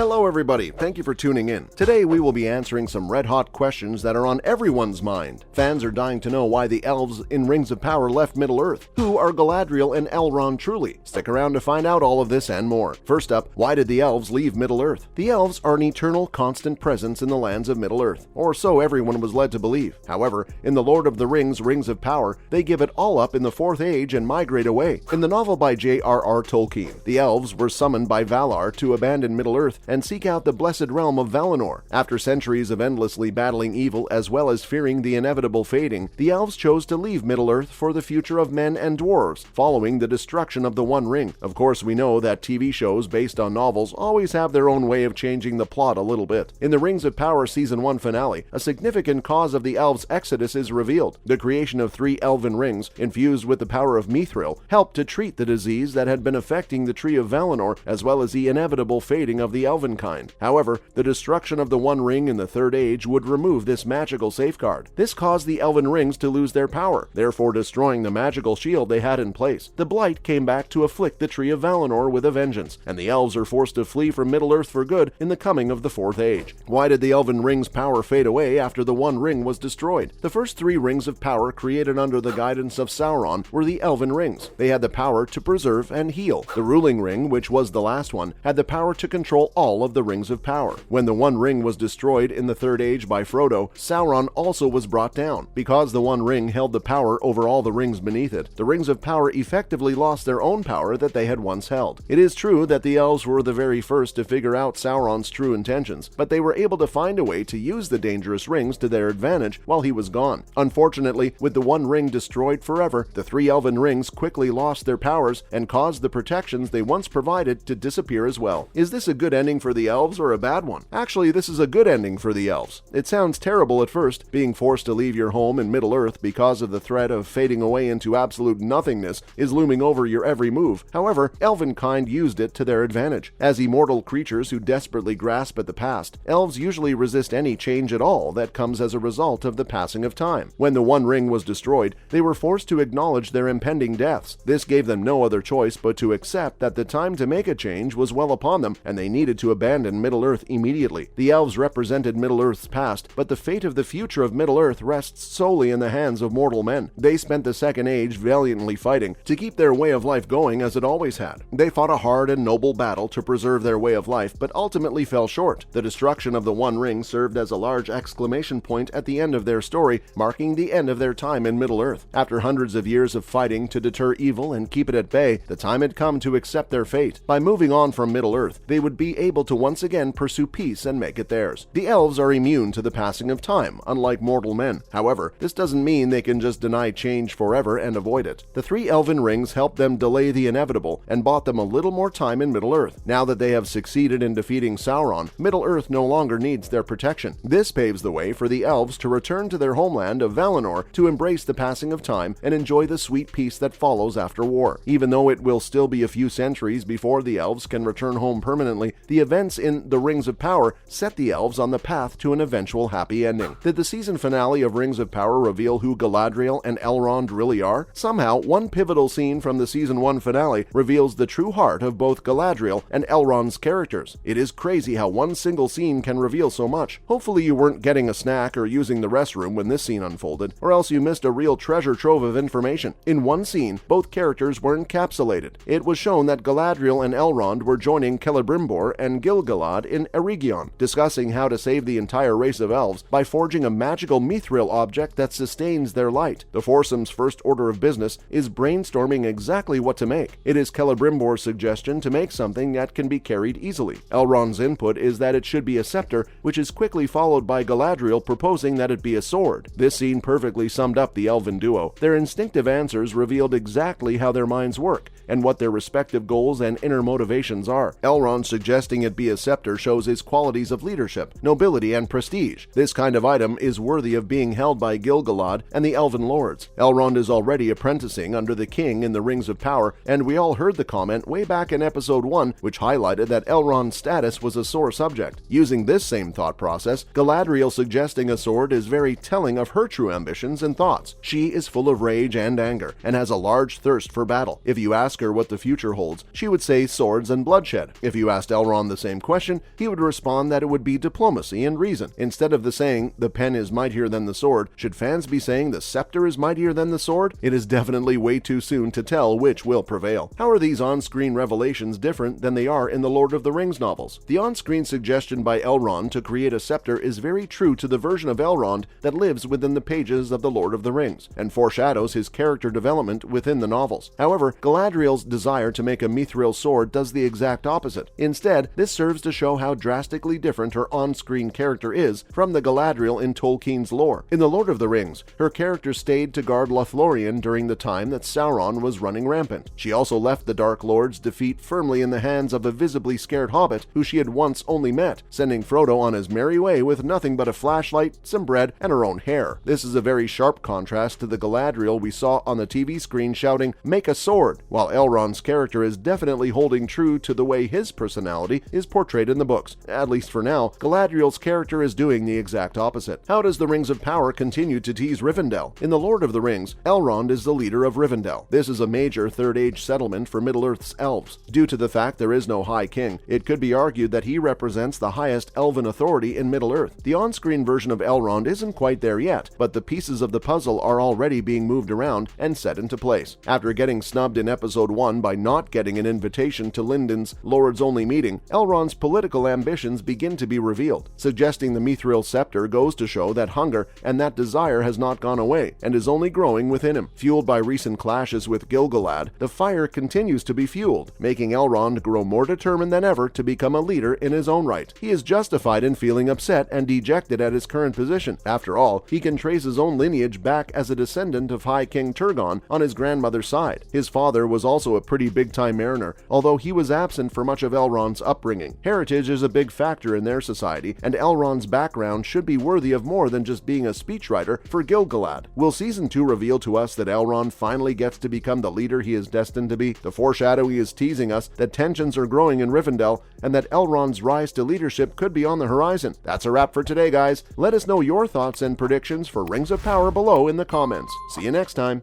Hello everybody, thank you for tuning in. Today we will be answering some red-hot questions that are on everyone's mind. Fans are dying to know why the elves in Rings of Power left Middle-earth. Who are Galadriel and Elrond truly? Stick around to find out all of this and more. First up, why did the elves leave Middle-earth? The elves are an eternal, constant presence in the lands of Middle-earth, or so everyone was led to believe. However, in the Lord of the Rings, Rings of Power, they give it all up in the Fourth Age and migrate away. In the novel by J.R.R. Tolkien, the elves were summoned by Valar to abandon Middle-earth and seek out the blessed realm of Valinor. After centuries of endlessly battling evil as well as fearing the inevitable fading, the elves chose to leave Middle-earth for the future of men and dwarves, following the destruction of the One Ring. Of course, we know that TV shows based on novels always have their own way of changing the plot a little bit. In the Rings of Power Season 1 finale, a significant cause of the elves' exodus is revealed. The creation of 3 elven rings, infused with the power of mithril, helped to treat the disease that had been affecting the Tree of Valinor as well as the inevitable fading of the elven kind. However, the destruction of the One Ring in the Third Age would remove this magical safeguard. This caused the elven rings to lose their power, therefore destroying the magical shield they had in place. The blight came back to afflict the Tree of Valinor with a vengeance, and the elves are forced to flee from Middle-earth for good in the coming of the Fourth Age. Why did the elven ring's power fade away after the One Ring was destroyed? The first 3 rings of power created under the guidance of Sauron were the elven rings. They had the power to preserve and heal. The ruling ring, which was the last one, had the power to control all of the rings of power. When the One Ring was destroyed in the Third Age by Frodo, Sauron also was brought down. Because the One Ring held the power over all the rings beneath it, the rings of power effectively lost their own power that they had once held. It is true that the elves were the very first to figure out Sauron's true intentions, but they were able to find a way to use the dangerous rings to their advantage while he was gone. Unfortunately, with the One Ring destroyed forever, the 3 elven rings quickly lost their powers and caused the protections they once provided to disappear as well. Is this a good ending for the elves or a bad one? Actually, this is a good ending for the elves. It sounds terrible at first, being forced to leave your home in Middle-earth because of the threat of fading away into absolute nothingness is looming over your every move. However, elvenkind used it to their advantage. As immortal creatures who desperately grasp at the past, elves usually resist any change at all that comes as a result of the passing of time. When the One Ring was destroyed, they were forced to acknowledge their impending deaths. This gave them no other choice but to accept that the time to make a change was well upon them, and they needed to abandon Middle-earth immediately. The elves represented Middle-earth's past, but the fate of the future of Middle-earth rests solely in the hands of mortal men. They spent the Second Age valiantly fighting to keep their way of life going as it always had. They fought a hard and noble battle to preserve their way of life, but ultimately fell short. The destruction of the One Ring served as a large exclamation point at the end of their story, marking the end of their time in Middle-earth. After hundreds of years of fighting to deter evil and keep it at bay, the time had come to accept their fate. By moving on from Middle-earth, they would be able to once again pursue peace and make it theirs. The elves are immune to the passing of time, unlike mortal men. However, this doesn't mean they can just deny change forever and avoid it. The 3 elven rings helped them delay the inevitable and bought them a little more time in Middle-earth. Now that they have succeeded in defeating Sauron, Middle-earth no longer needs their protection. This paves the way for the elves to return to their homeland of Valinor to embrace the passing of time and enjoy the sweet peace that follows after war. Even though it will still be a few centuries before the elves can return home permanently, the events in the Rings of Power set the elves on the path to an eventual happy ending. Did the season finale of Rings of Power reveal who Galadriel and Elrond really are? Somehow, one pivotal scene from the Season 1 finale reveals the true heart of both Galadriel and Elrond's characters. It is crazy how one single scene can reveal so much. Hopefully you weren't getting a snack or using the restroom when this scene unfolded, or else you missed a real treasure trove of information. In one scene, both characters were encapsulated. It was shown that Galadriel and Elrond were joining Celebrimbor and Gil-galad in Eregion, discussing how to save the entire race of elves by forging a magical mithril object that sustains their light. The foursome's first order of business is brainstorming exactly what to make. It is Celebrimbor's suggestion to make something that can be carried easily. Elrond's input is that it should be a scepter, which is quickly followed by Galadriel proposing that it be a sword. This scene perfectly summed up the elven duo. Their instinctive answers revealed exactly how their minds work and what their respective goals and inner motivations are. Elrond suggesting it be a scepter shows his qualities of leadership, nobility, and prestige. This kind of item is worthy of being held by Gil-galad and the elven lords. Elrond is already apprenticing under the king in the Rings of Power, and we all heard the comment way back in episode 1 which highlighted that Elrond's status was a sore subject. Using this same thought process, Galadriel suggesting a sword is very telling of her true ambitions and thoughts. She is full of rage and anger, and has a large thirst for battle. If you ask ask her what the future holds, she would say swords and bloodshed. If you asked Elrond the same question, he would respond that it would be diplomacy and reason. Instead of the saying, the pen is mightier than the sword, should fans be saying the scepter is mightier than the sword? It is definitely way too soon to tell which will prevail. How are these on-screen revelations different than they are in the Lord of the Rings novels? The on-screen suggestion by Elrond to create a scepter is very true to the version of Elrond that lives within the pages of the Lord of the Rings, and foreshadows his character development within the novels. However, Galadriel's desire to make a mithril sword does the exact opposite. Instead, this serves to show how drastically different her on-screen character is from the Galadriel in Tolkien's lore. In the Lord of the Rings, her character stayed to guard Lothlorien during the time that Sauron was running rampant. She also left the Dark Lord's defeat firmly in the hands of a visibly scared hobbit who she had once only met, sending Frodo on his merry way with nothing but a flashlight, some bread, and her own hair. This is a very sharp contrast to the Galadriel we saw on the TV screen shouting, "Make a sword," while Elrond's character is definitely holding true to the way his personality is portrayed in the books. At least for now, Galadriel's character is doing the exact opposite. How does the Rings of Power continue to tease Rivendell? In the Lord of the Rings, Elrond is the leader of Rivendell. This is a major Third Age settlement for Middle-earth's elves. Due to the fact there is no High King, it could be argued that he represents the highest elven authority in Middle-earth. The on-screen version of Elrond isn't quite there yet, but the pieces of the puzzle are already being moved around and set into place. After getting snubbed in Episode 1 by not getting an invitation to Lindon's Lords-Only meeting, Elrond's political ambitions begin to be revealed. Suggesting the mithril scepter goes to show that hunger and that desire has not gone away, and is only growing within him. Fueled by recent clashes with Gil-galad, the fire continues to be fueled, making Elrond grow more determined than ever to become a leader in his own right. He is justified in feeling upset and dejected at his current position. After all, he can trace his own lineage back as a descendant of High King Turgon on his grandmother's side. His father was also a pretty big-time mariner, although he was absent for much of Elrond's upbringing. Heritage is a big factor in their society, and Elrond's background should be worthy of more than just being a speechwriter for Gil-galad. Will Season 2 reveal to us that Elrond finally gets to become the leader he is destined to be? The foreshadowing is teasing us that tensions are growing in Rivendell, and that Elrond's rise to leadership could be on the horizon. That's a wrap for today, guys. Let us know your thoughts and predictions for Rings of Power below in the comments. See you next time.